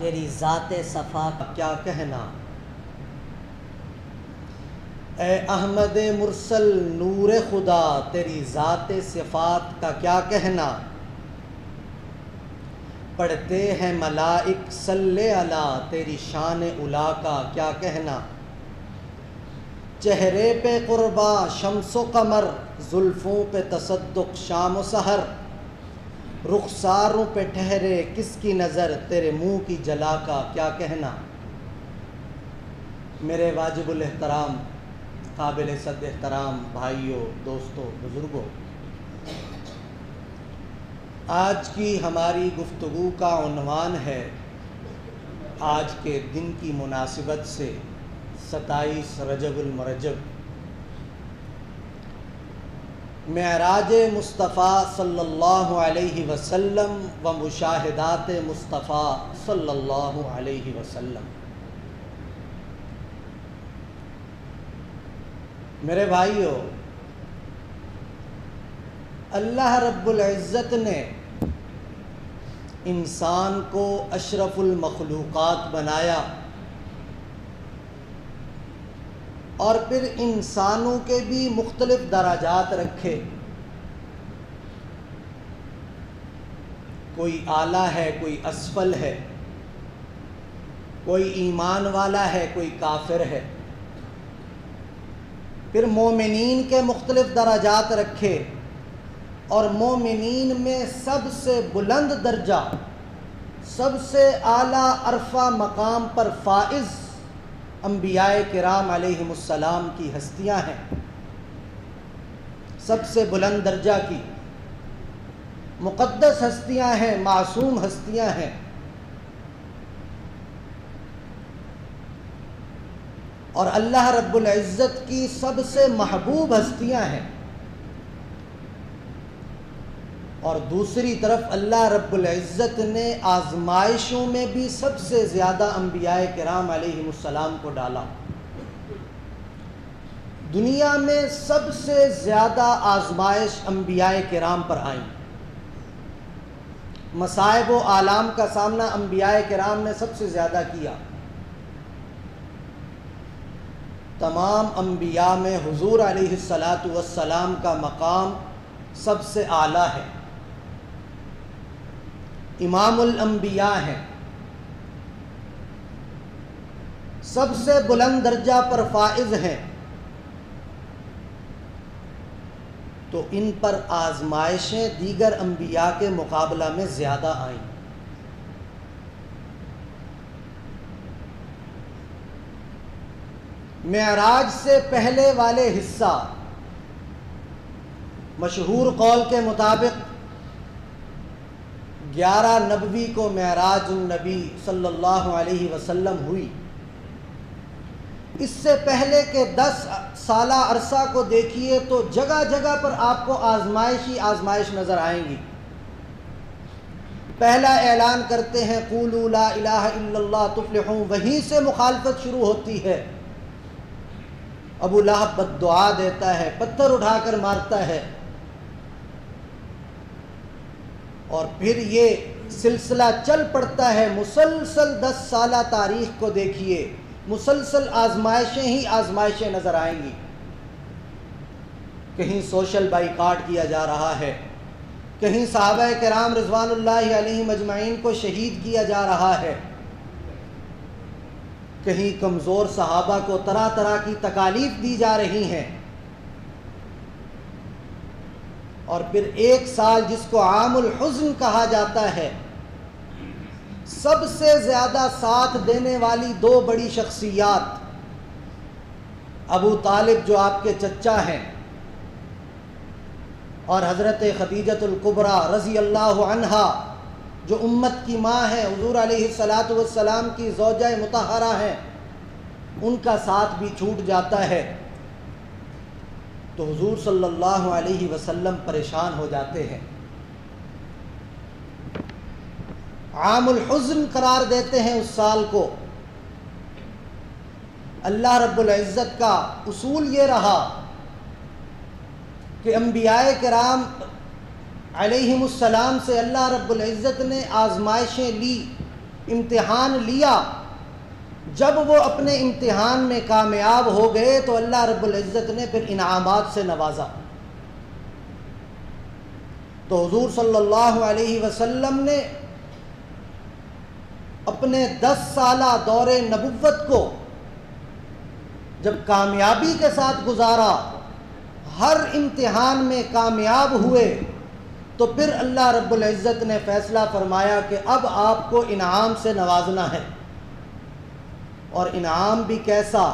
تیری ذات صفا کا کیا کہنا، اے احمد مرسل نور خدا تیری ذات صفات کا کیا کہنا، پڑھتے ہیں ملائک صلی علی تیری شان علا کا کیا کہنا، چہرے پہ قربا شمس و قمر زلفوں پہ تصدق شام و سحر، رخساروں پہ ٹھہرے کس کی نظر تیرے منہ کی جلا کا کیا کہنا۔ میرے واجب الاحترام قابل صد احترام بھائیوں، دوستوں، بزرگوں، آج کی ہماری گفتگو کا عنوان ہے، آج کے دن کی مناسبت سے 27 رجب المرجب، معراج مصطفیٰ صلی اللہ علیہ وسلم و مشاہدات مصطفیٰ صلی اللہ علیہ وسلم۔ میرے بھائیوں، اللہ رب العزت نے انسان کو اشرف المخلوقات بنایا اور پھر انسانوں کے بھی مختلف درجات رکھے، کوئی اعلیٰ ہے، کوئی اسفل ہے، کوئی ایمان والا ہے، کوئی کافر ہے، پھر مومنین کے مختلف درجات رکھے، اور مومنین میں سب سے بلند درجہ، سب سے اعلیٰ عرفہ مقام پر فائز انبیاء کرام علیہم السلام کی ہستیاں ہیں، سب سے بلند درجہ کی مقدس ہستیاں ہیں، معصوم ہستیاں ہیں، اور اللہ رب العزت کی سب سے محبوب ہستیاں ہیں، اور دوسری طرف اللہ رب العزت نے آزمائشوں میں بھی سب سے زیادہ انبیاء کرام علیہم السلام کو ڈالا۔ دنیا میں سب سے زیادہ آزمائش انبیاء کرام پر آئیں، مصائب و آلام کا سامنا انبیاء کرام نے سب سے زیادہ کیا۔ تمام انبیاء میں حضور علیہ السلام کا مقام سب سے اعلیٰ ہے، امام الانبیاء ہیں، سب سے بلند درجہ پر فائز ہیں، تو ان پر آزمائشیں دیگر انبیاء کے مقابلہ میں زیادہ آئیں۔ معراج سے پہلے والے حصہ، مشہور قول کے مطابق 11 نبوی کو معراج النبی صلی اللہ علیہ وسلم ہوئی، اس سے پہلے کے 10 سالہ عرصہ کو دیکھیے تو جگہ جگہ پر آپ کو آزمائش ہی آزمائش نظر آئیں گی۔ پہلا اعلان کرتے ہیں قولوا لا الہ الا اللہ تفلحون، وہیں سے مخالفت شروع ہوتی ہے، ابو لہب بد دعا دیتا ہے، پتھر اٹھا کر مارتا ہے، اور پھر یہ سلسلہ چل پڑتا ہے، مسلسل 10 سالہ تاریخ کو دیکھیے، مسلسل آزمائشیں ہی آزمائشیں نظر آئیں گی۔ کہیں سوشل بائیکاٹ کیا جا رہا ہے، کہیں صحابہ کرام رضوان اللہ علیہم اجمعین کو شہید کیا جا رہا ہے، کہیں کمزور صحابہ کو طرح طرح کی تکالیف دی جا رہی ہیں، اور پھر ایک سال جس کو عام الحزن کہا جاتا ہے، سب سے زیادہ ساتھ دینے والی 2 بڑی شخصیات، ابو طالب جو آپ کے چچا ہیں، اور حضرت خدیجۃ الکبریٰ رضی اللہ عنہا جو امت کی ماں ہیں، حضور علیہ السلام کی زوجہ مطہرہ ہیں، ان کا ساتھ بھی چھوٹ جاتا ہے، تو حضور صلی اللہ علیہ وسلم پریشان ہو جاتے ہیں، عام الحزن قرار دیتے ہیں اس سال کو۔ اللہ رب العزت کا اصول یہ رہا کہ انبیاء کرام علیہم السلام سے اللہ رب العزت نے آزمائشیں لی، امتحان لیا، جب وہ اپنے امتحان میں کامیاب ہو گئے تو اللہ رب العزت نے پھر انعامات سے نوازا۔ تو حضور صلی اللہ علیہ وسلم نے اپنے 10 سالہ دور نبوت کو جب کامیابی کے ساتھ گزارا، ہر امتحان میں کامیاب ہوئے، تو پھر اللہ رب العزت نے فیصلہ فرمایا کہ اب آپ کو انعام سے نوازنا ہے، اور انعام بھی کیسا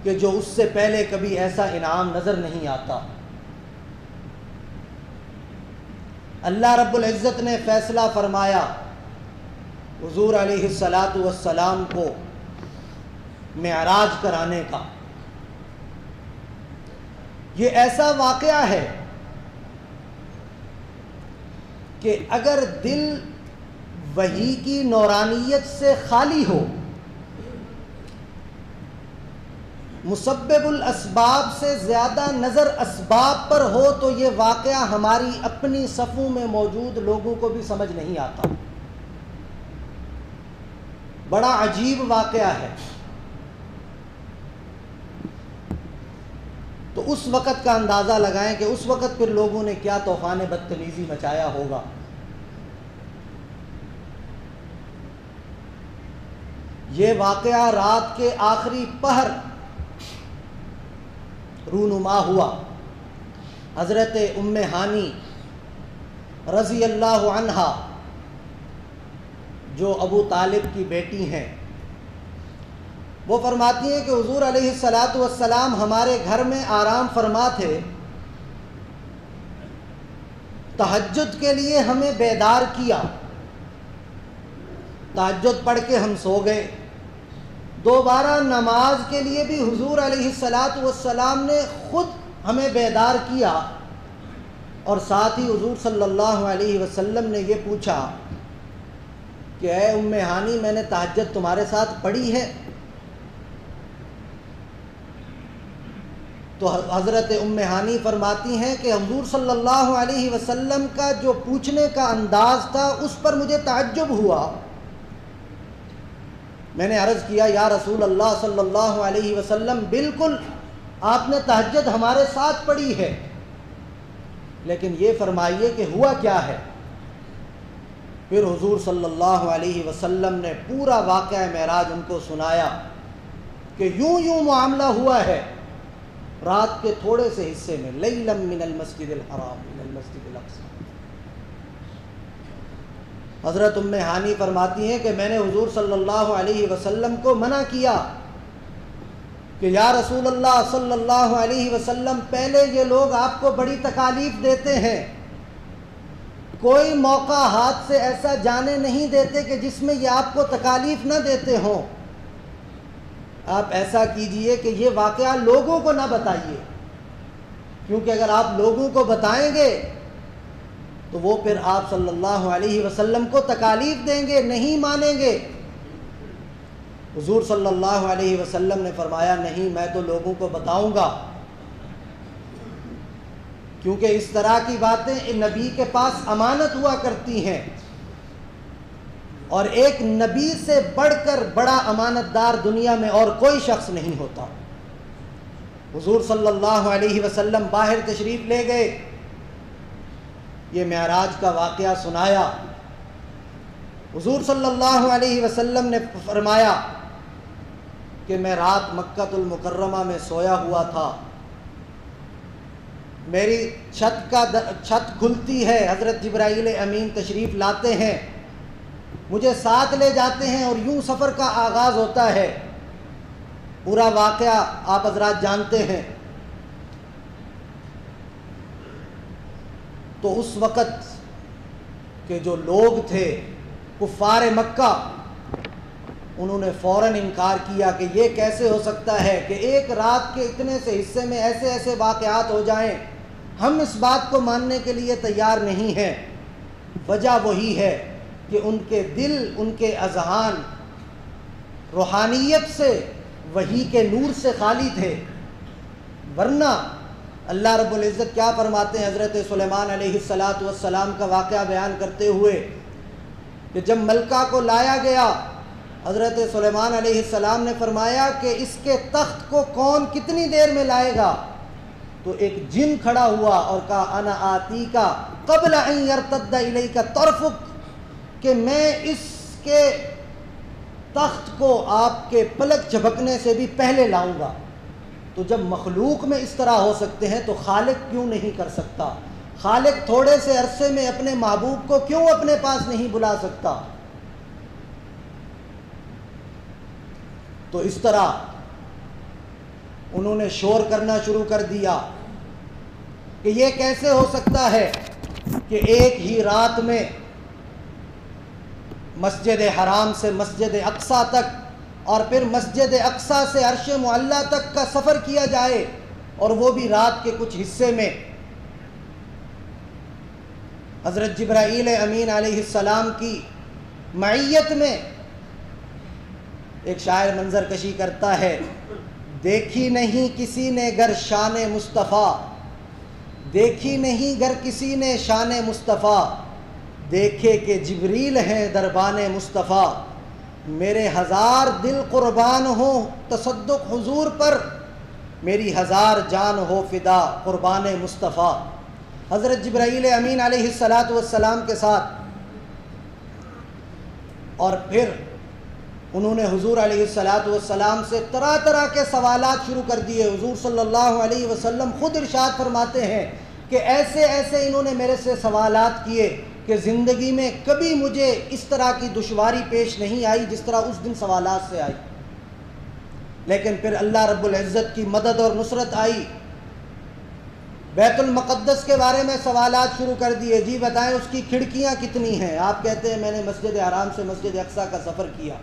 کہ جو اس سے پہلے کبھی ایسا انعام نظر نہیں آتا۔ اللہ رب العزت نے فیصلہ فرمایا حضور علیہ السلام کو معراج کرانے کا۔ یہ ایسا واقعہ ہے کہ اگر دل وحی کی نورانیت سے خالی ہو، مسبب الاسباب سے زیادہ نظر اسباب پر ہو، تو یہ واقعہ ہماری اپنی صفوں میں موجود لوگوں کو بھی سمجھ نہیں آتا۔ بڑا عجیب واقعہ ہے۔ تو اس وقت کا اندازہ لگائیں کہ اس وقت پھر لوگوں نے کیا طوفان بدتمیزی مچایا ہوگا۔ یہ واقعہ رات کے آخری پہر رونما ہوا۔ حضرت ام ہانی رضی اللہ عنہا جو ابو طالب کی بیٹی ہیں، وہ فرماتی ہیں کہ حضور علیہ السلام ہمارے گھر میں آرام فرما تھے، تہجد کے لیے ہمیں بیدار کیا، تہجد پڑھ کے ہم سو گئے، دوبارہ نماز کے لیے بھی حضور علیہ السلام نے خود ہمیں بیدار کیا، اور ساتھ ہی حضور صلی اللہ علیہ وسلم نے یہ پوچھا کہ اے ام ہانی، میں نے تہجد تمہارے ساتھ پڑھی ہے؟ تو حضرت ام ہانی فرماتی ہیں کہ حضور صلی اللہ علیہ وسلم کا جو پوچھنے کا انداز تھا اس پر مجھے تعجب ہوا۔ میں نے عرض کیا یا رسول اللہ صلی اللہ علیہ وسلم، بالکل آپ نے تہجد ہمارے ساتھ پڑھی ہے، لیکن یہ فرمائیے کہ ہوا کیا ہے؟ پھر حضور صلی اللہ علیہ وسلم نے پورا واقعہ معراج ان کو سنایا کہ یوں معاملہ ہوا ہے۔ رات کے تھوڑے سے حصے میں، لیلا من المسجد الحرام من المسجد الاقصی، حضرت ام ہانی فرماتی ہیں کہ میں نے حضور صلی اللہ علیہ وسلم کو منع کیا کہ یا رسول اللہ صلی اللہ علیہ وسلم، پہلے یہ لوگ آپ کو بڑی تکالیف دیتے ہیں، کوئی موقع ہاتھ سے ایسا جانے نہیں دیتے کہ جس میں یہ آپ کو تکالیف نہ دیتے ہوں، آپ ایسا کیجئے کہ یہ واقعہ لوگوں کو نہ بتائیے، کیونکہ اگر آپ لوگوں کو بتائیں گے تو وہ پھر آپ صلی اللہ علیہ وسلم کو تکالیف دیں گے، نہیں مانیں گے۔ حضور صلی اللہ علیہ وسلم نے فرمایا نہیں، میں تو لوگوں کو بتاؤں گا، کیونکہ اس طرح کی باتیں نبی کے پاس امانت ہوا کرتی ہیں، اور ایک نبی سے بڑھ کر بڑا امانت دار دنیا میں اور کوئی شخص نہیں ہوتا۔ حضور صلی اللہ علیہ وسلم باہر تشریف لے گئے، یہ معراج کا واقعہ سنایا۔ حضور صلی اللہ علیہ وسلم نے فرمایا کہ میں رات مکہ المکرمہ میں سویا ہوا تھا، میری چھت کھلتی ہے، حضرت جبرائیل امین تشریف لاتے ہیں، مجھے ساتھ لے جاتے ہیں، اور یوں سفر کا آغاز ہوتا ہے۔ پورا واقعہ آپ حضرات جانتے ہیں۔ تو اس وقت کے جو لوگ تھے کفار مکہ، انہوں نے فوراً انکار کیا کہ یہ کیسے ہو سکتا ہے کہ ایک رات کے اتنے سے حصے میں ایسے ایسے واقعات ہو جائیں، ہم اس بات کو ماننے کے لیے تیار نہیں ہیں۔ وجہ وہی ہے کہ ان کے دل، ان کے اذہان روحانیت سے، وحی کے نور سے خالی تھے، ورنہ اللہ رب العزت کیا فرماتے ہیں حضرت سلیمان علیہ السلام کا واقعہ بیان کرتے ہوئے کہ جب ملکہ کو لایا گیا، حضرت سلیمان علیہ السلام نے فرمایا کہ اس کے تخت کو کون کتنی دیر میں لائے گا؟ تو ایک جن کھڑا ہوا اور کہا انا آتی کا قبل ان یرتد الیک طرفک، کہ میں اس کے تخت کو آپ کے پلک جھپکنے سے بھی پہلے لاؤں گا۔ تو جب مخلوق میں اس طرح ہو سکتے ہیں تو خالق کیوں نہیں کر سکتا؟ خالق تھوڑے سے عرصے میں اپنے محبوب کو کیوں اپنے پاس نہیں بلا سکتا؟ تو اس طرح انہوں نے شور کرنا شروع کر دیا کہ یہ کیسے ہو سکتا ہے کہ ایک ہی رات میں مسجد حرام سے مسجد اقصیٰ تک اور پھر مسجد اقصیٰ سے عرش معلیٰ تک کا سفر کیا جائے، اور وہ بھی رات کے کچھ حصے میں۔ حضرت جبرائیل امین علیہ السلام کی معیت میں ایک شاعر منظر کشی کرتا ہے، دیکھی نہیں کسی نے گر شان مصطفیٰ، دیکھی نہیں گر کسی نے شان مصطفیٰ، دیکھے کہ جبریل ہیں دربان مصطفیٰ، میرے ہزار دل قربان ہوں تصدق حضور پر، میری ہزار جان ہو فدا قربان مصطفیٰ۔ حضرت جبرائیل امین علیہ السلام کے ساتھ، اور پھر انہوں نے حضور علیہ السلام سے طرح طرح کے سوالات شروع کر دیے۔ حضور صلی اللہ علیہ وسلم خود ارشاد فرماتے ہیں کہ ایسے ایسے انہوں نے میرے سے سوالات کیے کہ زندگی میں کبھی مجھے اس طرح کی دشواری پیش نہیں آئی جس طرح اس دن سوالات سے آئی۔ لیکن پھر اللہ رب العزت کی مدد اور نصرت آئی۔ بیت المقدس کے بارے میں سوالات شروع کر دیے، جی بتائیں اس کی کھڑکیاں کتنی ہیں؟ آپ کہتے ہیں میں نے مسجد حرام سے مسجد اقصیٰ کا سفر کیا۔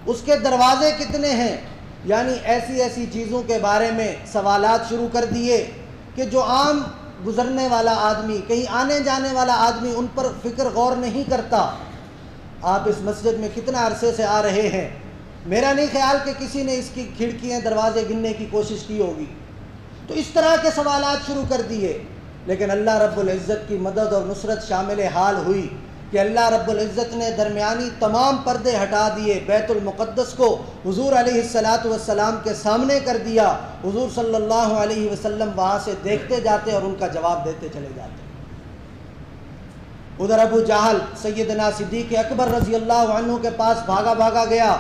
اس کے دروازے کتنے ہیں؟ یعنی ایسی ایسی چیزوں کے بارے میں سوالات شروع کر دیے کہ جو عام گزرنے والا آدمی، کہیں آنے جانے والا آدمی ان پر فکر غور نہیں کرتا۔ آپ اس مسجد میں کتنا عرصے سے آ رہے ہیں؟ میرا نہیں خیال کہ کسی نے اس کی کھڑکیاں دروازے گننے کی کوشش کی ہوگی۔ تو اس طرح کے سوالات شروع کر دیے، لیکن اللہ رب العزت کی مدد اور نصرت شامل حال ہوئی کہ اللہ رب العزت نے درمیانی تمام پردے ہٹا دیے، بیت المقدس کو حضور علیہ السلام کے سامنے کر دیا۔ حضور صلی اللہ علیہ وسلم وہاں سے دیکھتے جاتے اور ان کا جواب دیتے چلے جاتے۔ ادھر ابو جہل سیدنا صدیق اکبر رضی اللہ عنہ کے پاس بھاگا بھاگا گیا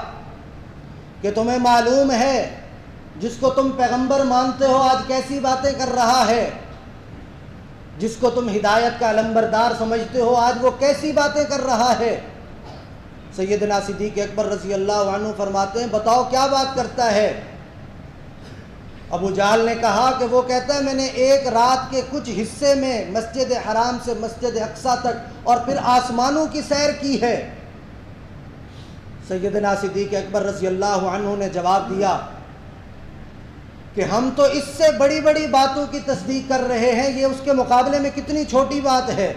کہ تمہیں معلوم ہے جس کو تم پیغمبر مانتے ہو آج کیسی باتیں کر رہا ہے، جس کو تم ہدایت کا علمبردار سمجھتے ہو آج وہ کیسی باتیں کر رہا ہے۔ سیدنا صدیق اکبر رضی اللہ عنہ فرماتے ہیں بتاؤ کیا بات کرتا ہے؟ ابو جہل نے کہا کہ وہ کہتا ہے میں نے ایک رات کے کچھ حصے میں مسجد حرام سے مسجد اقصیٰ تک اور پھر آسمانوں کی سیر کی ہے۔ سیدنا صدیق اکبر رضی اللہ عنہ نے جواب دیا کہ ہم تو اس سے بڑی بڑی باتوں کی تصدیق کر رہے ہیں، یہ اس کے مقابلے میں کتنی چھوٹی بات ہے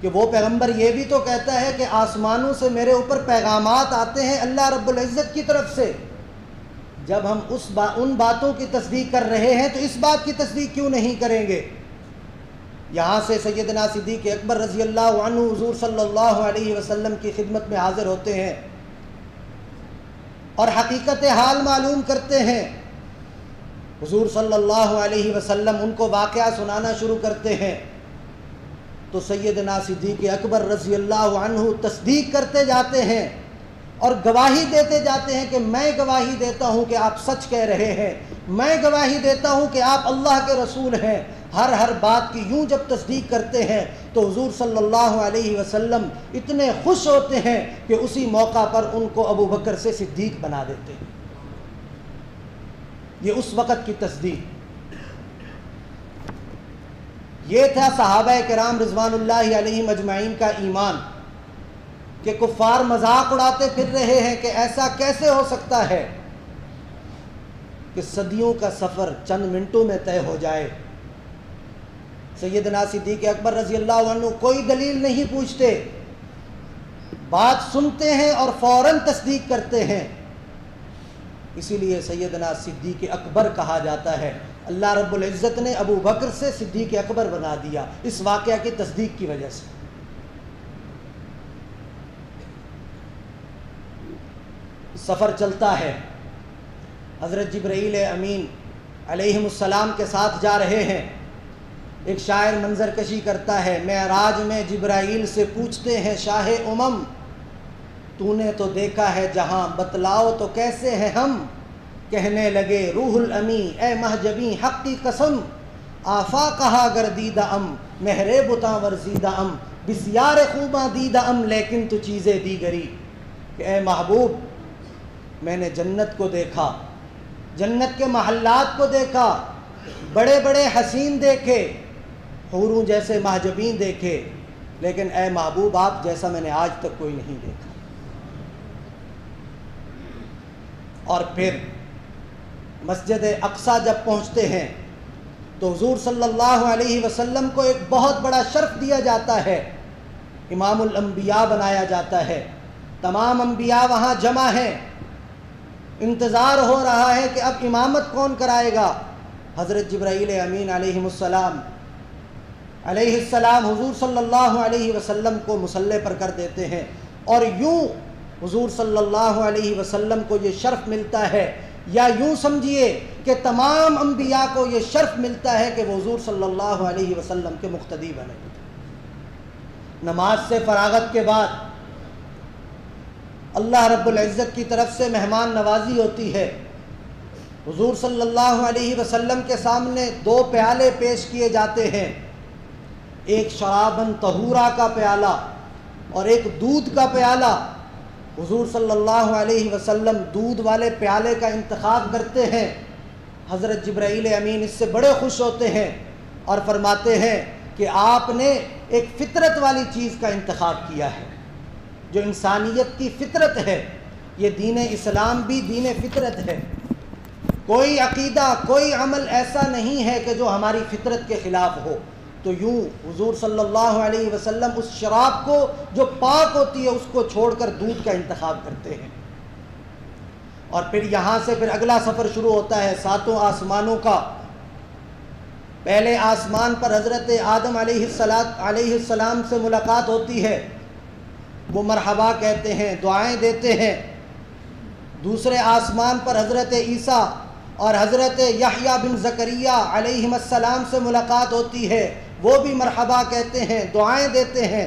کہ وہ پیغمبر یہ بھی تو کہتا ہے کہ آسمانوں سے میرے اوپر پیغامات آتے ہیں اللہ رب العزت کی طرف سے۔ جب ہم ان باتوں کی تصدیق کر رہے ہیں تو اس بات کی تصدیق کیوں نہیں کریں گے؟ یہاں سے سیدنا صدیق اکبر رضی اللہ عنہ حضور صلی اللہ علیہ وسلم کی خدمت میں حاضر ہوتے ہیں اور حقیقت حال معلوم کرتے ہیں۔ حضور صلی اللہ علیہ وسلم ان کو واقعہ سنانا شروع کرتے ہیں تو سیدنا صدیق اکبر رضی اللہ عنہ تصدیق کرتے جاتے ہیں اور گواہی دیتے جاتے ہیں کہ میں گواہی دیتا ہوں کہ آپ سچ کہہ رہے ہیں، میں گواہی دیتا ہوں کہ آپ اللہ کے رسول ہیں۔ ہر بات کی یوں جب تصدیق کرتے ہیں تو حضور صلی اللہ علیہ وسلم اتنے خوش ہوتے ہیں کہ اسی موقع پر ان کو ابو بکر سے صدیق بنا دیتے ہیں۔ یہ اس وقت کی تصدیق۔ یہ تھا صحابہ کرام رضوان اللہ علیہم اجمعین کا ایمان کہ کفار مذاق اڑاتے پھر رہے ہیں کہ ایسا کیسے ہو سکتا ہے کہ صدیوں کا سفر چند منٹوں میں طے ہو جائے۔ سیدنا صدیق اکبر رضی اللہ عنہ کوئی دلیل نہیں پوچھتے، بات سنتے ہیں اور فوراً تصدیق کرتے ہیں۔ اسی لیے سیدنا صدیق اکبر کہا جاتا ہے۔ اللہ رب العزت نے ابو بکر سے صدیق اکبر بنا دیا اس واقعہ کی تصدیق کی وجہ سے۔ سفر چلتا ہے، حضرت جبرائیل امین علیہم السلام کے ساتھ جا رہے ہیں۔ ایک شاعر منظر کشی کرتا ہے، معراج میں جبرائیل سے پوچھتے ہیں شاہ امم، تو نے تو دیکھا ہے جہاں، بتلاؤ تو کیسے ہیں ہم؟ کہنے لگے روح الامی اے مہجبی حق کی قسم، آفاقہا گردیدہ ام مہرے بتاں ورزیدہ ام، بسیار خوباں دیدہ ام لیکن تو چیزیں دیگری، کہ اے محبوب میں نے جنت کو دیکھا، جنت کے محلات کو دیکھا، بڑے بڑے حسین دیکھے، حوروں جیسے محجبین دیکھے، لیکن اے محبوب آپ جیسا میں نے آج تک کوئی نہیں دیکھا۔ اور پھر مسجد اقصیٰ جب پہنچتے ہیں تو حضور صلی اللہ علیہ وسلم کو ایک بہت بڑا شرف دیا جاتا ہے، امام الانبیاء بنایا جاتا ہے، تمام انبیاء وہاں جمع ہیں، انتظار ہو رہا ہے کہ اب امامت کون کرائے گا؟ حضرت جبرائیل امین علیہ السلام حضور صلی اللہ علیہ وسلم کو مصلی پر کر دیتے ہیں، اور یوں حضور صلی اللہ علیہ وسلم کو یہ شرف ملتا ہے، یا یوں سمجھیے کہ تمام انبیاء کو یہ شرف ملتا ہے کہ وہ حضور صلی اللہ علیہ وسلم کے مقتدی بنے۔ نماز سے فراغت کے بعد اللہ رب العزت کی طرف سے مہمان نوازی ہوتی ہے، حضور صلی اللہ علیہ وسلم کے سامنے 2 پیالے پیش کیے جاتے ہیں، ایک شرابن طہورا کا پیالہ اور ایک دودھ کا پیالہ۔ حضور صلی اللہ علیہ وسلم دودھ والے پیالے کا انتخاب کرتے ہیں، حضرت جبرائیل امین اس سے بڑے خوش ہوتے ہیں اور فرماتے ہیں کہ آپ نے ایک فطرت والی چیز کا انتخاب کیا ہے، جو انسانیت کی فطرت ہے۔ یہ دین اسلام بھی دین فطرت ہے، کوئی عقیدہ کوئی عمل ایسا نہیں ہے کہ جو ہماری فطرت کے خلاف ہو۔ تو یوں حضور صلی اللہ علیہ وسلم اس شراب کو جو پاک ہوتی ہے اس کو چھوڑ کر دودھ کا انتخاب کرتے ہیں۔ اور پھر یہاں سے پھر اگلا سفر شروع ہوتا ہے 7 آسمانوں کا۔ پہلے آسمان پر حضرت آدم علیہ السلام سے ملاقات ہوتی ہے، وہ مرحبا کہتے ہیں، دعائیں دیتے ہیں۔ دوسرے آسمان پر حضرت عیسیٰ اور حضرت یحییٰ بن زکریا علیہ السلام سے ملاقات ہوتی ہے، وہ بھی مرحبا کہتے ہیں، دعائیں دیتے ہیں۔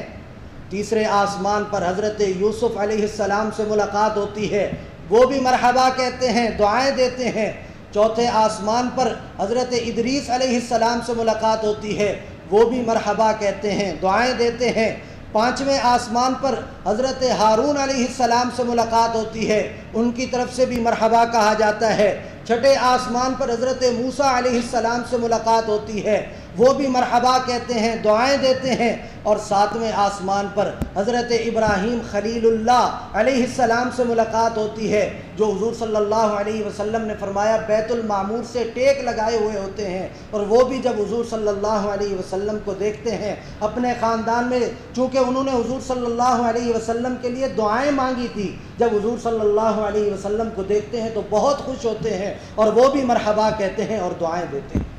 تیسرے آسمان پر حضرت یوسف علیہ السلام سے ملاقات ہوتی ہے، وہ بھی مرحبا کہتے ہیں، دعائیں دیتے ہیں۔ چوتھے آسمان پر حضرت ادریس علیہ السلام سے ملاقات ہوتی ہے، وہ بھی مرحبا کہتے ہیں، دعائیں دیتے ہیں۔ پانچویں آسمان پر حضرت ہارون علیہ السلام سے ملاقات ہوتی ہے، ان کی طرف سے بھی مرحبا کہا جاتا ہے۔ چھٹے آسمان پر حضرت موسیٰ علیہ السلام سے ملاقات ہوتی ہے، وہ بھی مرحبا کہتے ہیں، دعائیں دیتے ہیں۔ اور 7ویں آسمان پر حضرت ابراہیم خلیل اللہ علیہ السلام سے ملاقات ہوتی ہے، جو حضور صلی اللہ علیہ وسلم نے فرمایا بیت المعمور سے ٹیک لگائے ہوئے ہوتے ہیں، اور وہ بھی جب حضور صلی اللہ علیہ وسلم کو دیکھتے ہیں اپنے خاندان میں، چونکہ انہوں نے حضور صلی اللہ علیہ وسلم کے لیے دعائیں مانگی تھی، جب حضور صلی اللہ علیہ وسلم کو دیکھتے ہیں تو بہت خوش ہوتے ہیں اور وہ بھی مرحبا کہتے ہیں اور دعائیں دیتے ہیں۔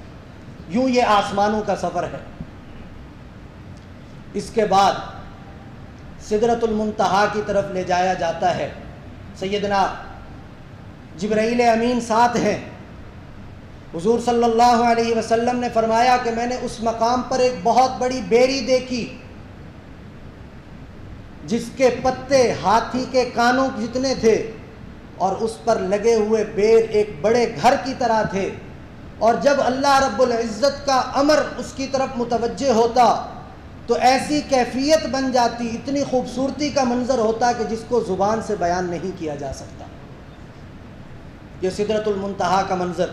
یوں یہ آسمانوں کا سفر ہے۔ اس کے بعد سدرۃ المنتہا کی طرف لے جایا جاتا ہے، سیدنا جبرائیل امین ساتھ ہیں۔ حضور صلی اللہ علیہ وسلم نے فرمایا کہ میں نے اس مقام پر ایک بہت بڑی بیری دیکھی، جس کے پتے ہاتھی کے کانوں جتنے تھے، اور اس پر لگے ہوئے بیر ایک بڑے گھر کی طرح تھے، اور جب اللہ رب العزت کا امر اس کی طرف متوجہ ہوتا تو ایسی کیفیت بن جاتی، اتنی خوبصورتی کا منظر ہوتا کہ جس کو زبان سے بیان نہیں کیا جا سکتا۔ یہ سدرۃ المنتہا کا منظر۔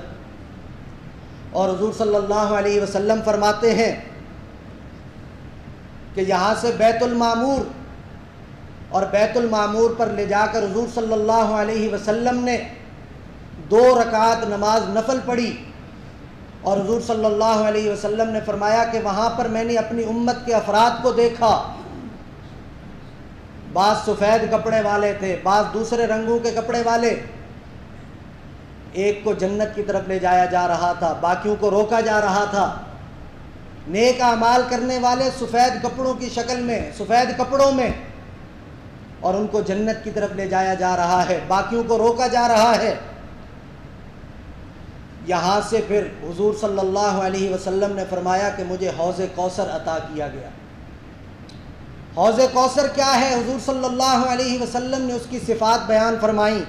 اور حضور صلی اللہ علیہ وسلم فرماتے ہیں کہ یہاں سے بیت المعمور، اور بیت المعمور پر لے جا کر حضور صلی اللہ علیہ وسلم نے 2 رکعت نماز نفل پڑھی، اور حضور صلی اللہ علیہ وسلم نے فرمایا کہ وہاں پر میں نے اپنی امت کے افراد کو دیکھا، بعض سفید کپڑے والے تھے، بعض دوسرے رنگوں کے کپڑے والے، ایک کو جنت کی طرف لے جایا جا رہا تھا، باقیوں کو روکا جا رہا تھا۔ نیک اعمال کرنے والے سفید کپڑوں کی شکل میں، سفید کپڑوں میں، اور ان کو جنت کی طرف لے جایا جا رہا ہے، باقیوں کو روکا جا رہا ہے۔ یہاں سے پھر حضور صلی اللہ علیہ وسلم نے فرمایا کہ مجھے حوض کوثر عطا کیا گیا۔ حوض کوثر کیا ہے؟ حضور صلی اللہ علیہ وسلم نے اس کی صفات بیان فرمائیں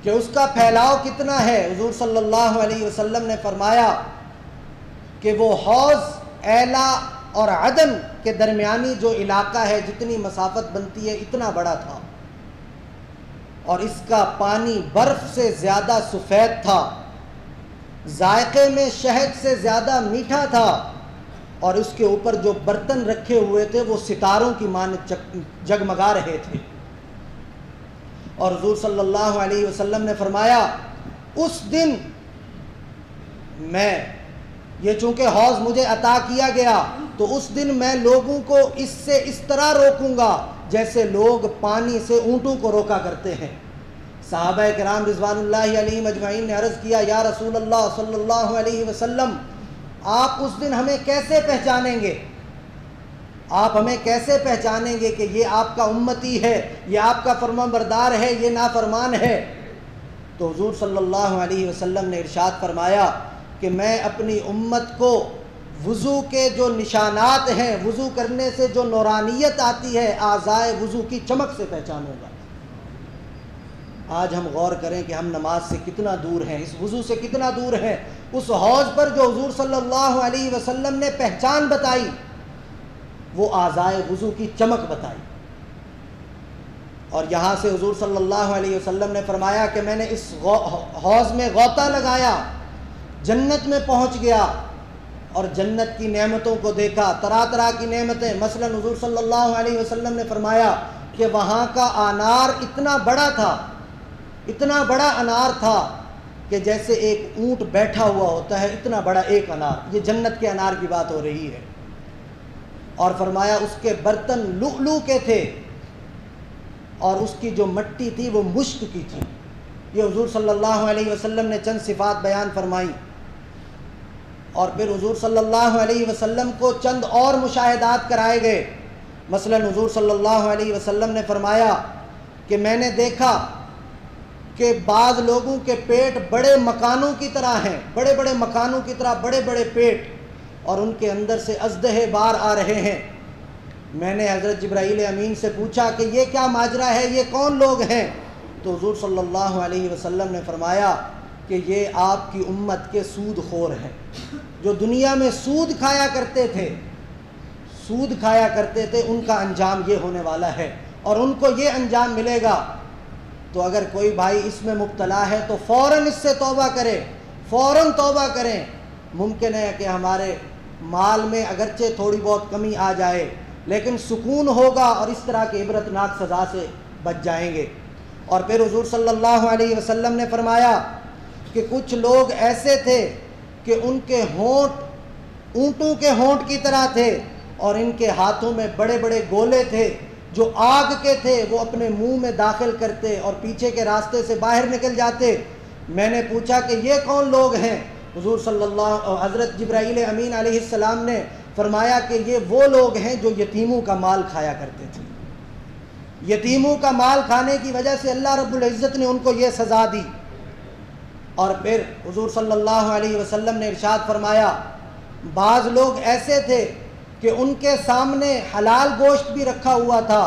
کہ اس کا پھیلاؤ کتنا ہے۔ حضور صلی اللہ علیہ وسلم نے فرمایا کہ وہ حوض ایلا اور عدن کے درمیانی جو علاقہ ہے، جتنی مسافت بنتی ہے اتنا بڑا تھا، اور اس کا پانی برف سے زیادہ سفید تھا، ذائقے میں شہد سے زیادہ میٹھا تھا، اور اس کے اوپر جو برتن رکھے ہوئے تھے وہ ستاروں کی مانند جگمگا رہے تھے۔ اور حضور صلی اللہ علیہ وسلم نے فرمایا اس دن میں، یہ چونکہ حوض مجھے عطا کیا گیا، تو اس دن میں لوگوں کو اس سے اس طرح روکوں گا جیسے لوگ پانی سے اونٹوں کو روکا کرتے ہیں۔ صحابہ کرام رضوان اللہ علیہم اجمعین نے عرض کیا، یا رسول اللہ صلی اللہ علیہ وسلم، آپ اس دن ہمیں کیسے پہچانیں گے؟ آپ ہمیں کیسے پہچانیں گے کہ یہ آپ کا امتی ہے، یہ آپ کا فرمانبردار ہے، یہ نافرمان ہے؟ تو حضور صلی اللہ علیہ وسلم نے ارشاد فرمایا کہ میں اپنی امت کو وضو کے جو نشانات ہیں، وضو کرنے سے جو نورانیت آتی ہے، اعضائے وضو کی چمک سے پہچانوں گا۔ آج ہم غور کریں کہ ہم نماز سے کتنا دور ہیں، اس وضو سے کتنا دور ہیں۔ اس حوض پر جو حضور صلی اللہ علیہ وسلم نے پہچان بتائی، وہ اعضائے وضو کی چمک بتائی۔ اور یہاں سے حضور صلی اللہ علیہ وسلم نے فرمایا کہ میں نے اس حوض میں غوطہ لگایا، جنت میں پہنچ گیا اور جنت کی نعمتوں کو دیکھا، طرح طرح کی نعمتیں۔ مثلا حضور صلی اللہ علیہ وسلم نے فرمایا کہ وہاں کا انار اتنا بڑا تھا، اتنا بڑا انار تھا کہ جیسے ایک اونٹ بیٹھا ہوا ہوتا ہے، اتنا بڑا ایک انار۔ یہ جنت کے انار کی بات ہو رہی ہے۔ اور فرمایا اس کے برتن لؤلؤ کے تھے، اور اس کی جو مٹی تھی وہ مشک کی تھی۔ یہ حضور صلی اللہ علیہ وسلم نے چند صفات بیان فرمائی۔ اور پھر حضور صلی اللہ علیہ وسلم کو چند اور مشاہدات کرائے گئے۔ مثلا حضور صلی اللہ علیہ وسلم نے فرمایا کہ میں نے دیکھا کہ بعض لوگوں کے پیٹ بڑے مکانوں کی طرح ہیں، بڑے بڑے مکانوں کی طرح بڑے بڑے پیٹ، اور ان کے اندر سے ازدہے بار آ رہے ہیں۔ میں نے حضرت جبرائیل امین سے پوچھا کہ یہ کیا ماجرا ہے، یہ کون لوگ ہیں؟ تو حضور صلی اللہ علیہ وسلم نے فرمایا کہ یہ آپ کی امت کے سود خور ہیں، جو دنیا میں سود کھایا کرتے تھے، سود کھایا کرتے تھے، ان کا انجام یہ ہونے والا ہے، اور ان کو یہ انجام ملے گا۔ تو اگر کوئی بھائی اس میں مبتلا ہے تو فوراً اس سے توبہ کرے، فوراً توبہ کریں۔ ممکن ہے کہ ہمارے مال میں اگرچہ تھوڑی بہت کمی آ جائے، لیکن سکون ہوگا اور اس طرح کی عبرتناک سزا سے بچ جائیں گے۔ اور پھر حضور صلی اللہ علیہ وسلم نے فرمایا کہ کچھ لوگ ایسے تھے کہ ان کے ہونٹ اونٹوں کے ہونٹ کی طرح تھے، اور ان کے ہاتھوں میں بڑے بڑے گولے تھے جو آگ کے تھے، وہ اپنے منہ میں داخل کرتے اور پیچھے کے راستے سے باہر نکل جاتے۔ میں نے پوچھا کہ یہ کون لوگ ہیں؟ حضور صلی اللہ حضرت جبرائیل امین علیہ السلام نے فرمایا کہ یہ وہ لوگ ہیں جو یتیموں کا مال کھایا کرتے تھے۔ یتیموں کا مال کھانے کی وجہ سے اللہ رب العزت نے ان کو یہ سزا دی۔ اور پھر حضور صلی اللہ علیہ وسلم نے ارشاد فرمایا بعض لوگ ایسے تھے کہ ان کے سامنے حلال گوشت بھی رکھا ہوا تھا،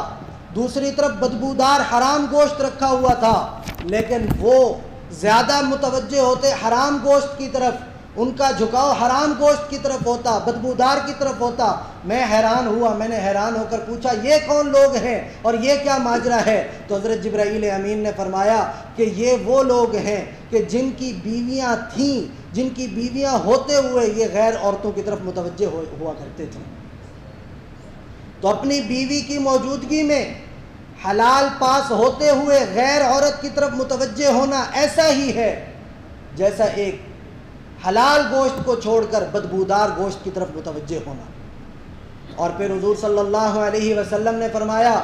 دوسری طرف بدبودار حرام گوشت رکھا ہوا تھا، لیکن وہ زیادہ متوجہ ہوتے حرام گوشت کی طرف، ان کا جھکاؤ حرام گوشت کی طرف ہوتا، بدبودار کی طرف ہوتا۔ میں حیران ہوا، میں نے حیران ہو کر پوچھا یہ کون لوگ ہیں اور یہ کیا ماجرا ہے؟ تو حضرت جبرائیل امین نے فرمایا کہ یہ وہ لوگ ہیں کہ جن کی بیویاں تھیں، جن کی بیویاں ہوتے ہوئے یہ غیر عورتوں کی طرف متوجہ ہوا کرتے تھے۔ تو اپنی بیوی کی موجودگی میں حلال پاس ہوتے ہوئے غیر عورت کی طرف متوجہ ہونا ایسا ہی ہے جیسا ایک حلال گوشت کو چھوڑ کر بدبودار گوشت کی طرف متوجہ ہونا۔ اور پھر حضور صلی اللہ علیہ وسلم نے فرمایا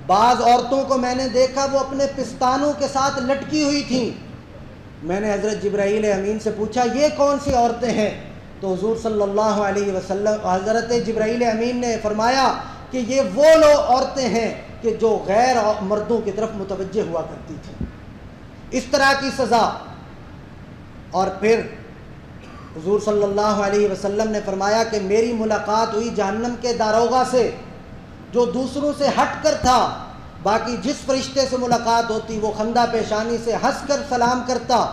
بعض عورتوں کو میں نے دیکھا وہ اپنے پستانوں کے ساتھ لٹکی ہوئی تھیں۔ میں نے حضرت جبرائیل امین سے پوچھا یہ کون سی عورتیں ہیں؟ تو حضور صلی اللہ علیہ وسلم حضرت جبرائیل امین نے فرمایا کہ یہ وہ لوگ عورتیں ہیں کہ جو غیر مردوں کی طرف متوجہ ہوا کرتی تھیں، اس طرح کی سزا۔ اور پھر حضور صلی اللہ علیہ وسلم نے فرمایا کہ میری ملاقات ہوئی جہنم کے داروغہ سے جو دوسروں سے ہٹ کر تھا، باقی جس فرشتے سے ملاقات ہوتی وہ خندہ پیشانی سے ہنس کر سلام کرتا،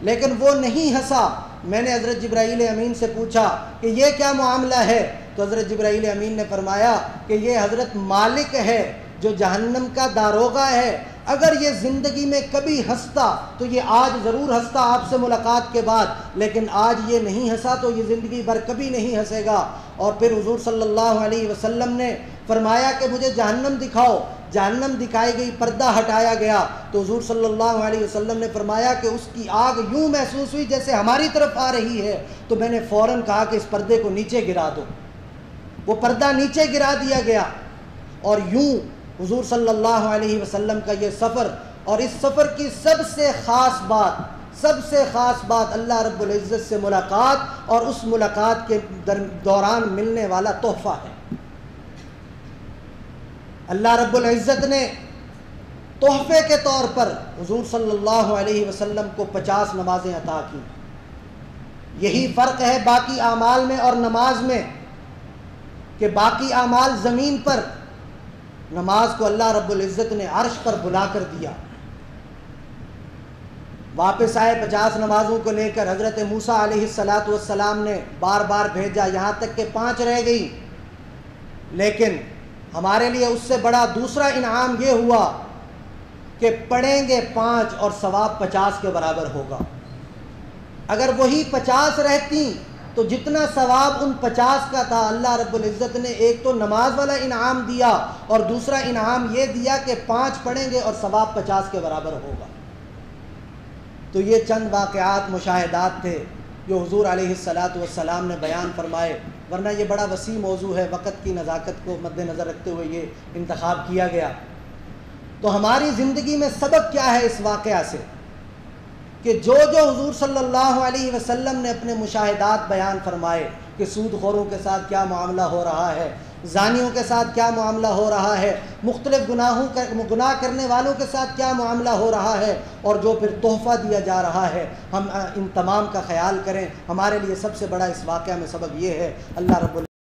لیکن وہ نہیں ہنسا۔ میں نے حضرت جبرائیل امین سے پوچھا کہ یہ کیا معاملہ ہے، تو حضرت جبرائیل امین نے فرمایا کہ یہ حضرت مالک ہے جو جہنم کا داروغہ ہے، اگر یہ زندگی میں کبھی ہنستا تو یہ آج ضرور ہنستا آپ سے ملاقات کے بعد، لیکن آج یہ نہیں ہنسا تو یہ زندگی بھر کبھی نہیں ہنسے گا۔ اور پھر حضور صلی اللہ علیہ وسلم نے فرمایا کہ مجھے جہنم دکھاؤ، جہنم دکھائی گئی، پردہ ہٹایا گیا تو حضور صلی اللہ علیہ وسلم نے فرمایا کہ اس کی آگ یوں محسوس ہوئی جیسے ہماری طرف آ رہی ہے، تو میں نے فوراً کہا کہ اس پردے کو نیچے گرا دو۔ وہ پردہ نیچے گرا دیا گیا، اور یوں حضور صلی اللہ علیہ وسلم کا یہ سفر، اور اس سفر کی سب سے خاص بات اللہ رب العزت سے ملاقات اور اس ملاقات کے دوران ملنے والا تحفہ ہے۔ اللہ رب العزت نے تحفے کے طور پر حضور صلی اللہ علیہ وسلم کو 50 نمازیں عطا کی۔ یہی فرق ہے باقی اعمال میں اور نماز میں کہ باقی اعمال زمین پر، نماز کو اللہ رب العزت نے عرش پر بلا کر دیا۔ واپس آئے 50 نمازوں کو لے کر، حضرت موسیٰ علیہ السلام نے بار بار بھیجا، یہاں تک کہ 5 رہ گئی، لیکن ہمارے لیے اس سے بڑا دوسرا انعام یہ ہوا کہ پڑھیں گے 5 اور ثواب 50 کے برابر ہوگا۔ اگر وہی 50 رہتی تو جتنا ثواب ان 50 کا تھا، اللہ رب العزت نے ایک تو نماز والا انعام دیا اور دوسرا انعام یہ دیا کہ 5 پڑھیں گے اور ثواب 50 کے برابر ہوگا۔ تو یہ چند واقعات، مشاہدات تھے جو حضور علیہ السلام نے بیان فرمائے، ورنہ یہ بڑا وسیع موضوع ہے، وقت کی نزاکت کو مد نظر رکھتے ہوئے یہ انتخاب کیا گیا۔ تو ہماری زندگی میں سبق کیا ہے اس واقعہ سے کہ جو حضور صلی اللہ علیہ وسلم نے اپنے مشاہدات بیان فرمائے کہ سود خوروں کے ساتھ کیا معاملہ ہو رہا ہے، زانیوں کے ساتھ کیا معاملہ ہو رہا ہے، مختلف گناہ کرنے والوں کے ساتھ کیا معاملہ ہو رہا ہے، اور جو پھر تحفہ دیا جا رہا ہے، ہم ان تمام کا خیال کریں۔ ہمارے لیے سب سے بڑا اس واقعہ میں سبق یہ ہے، اللہ رب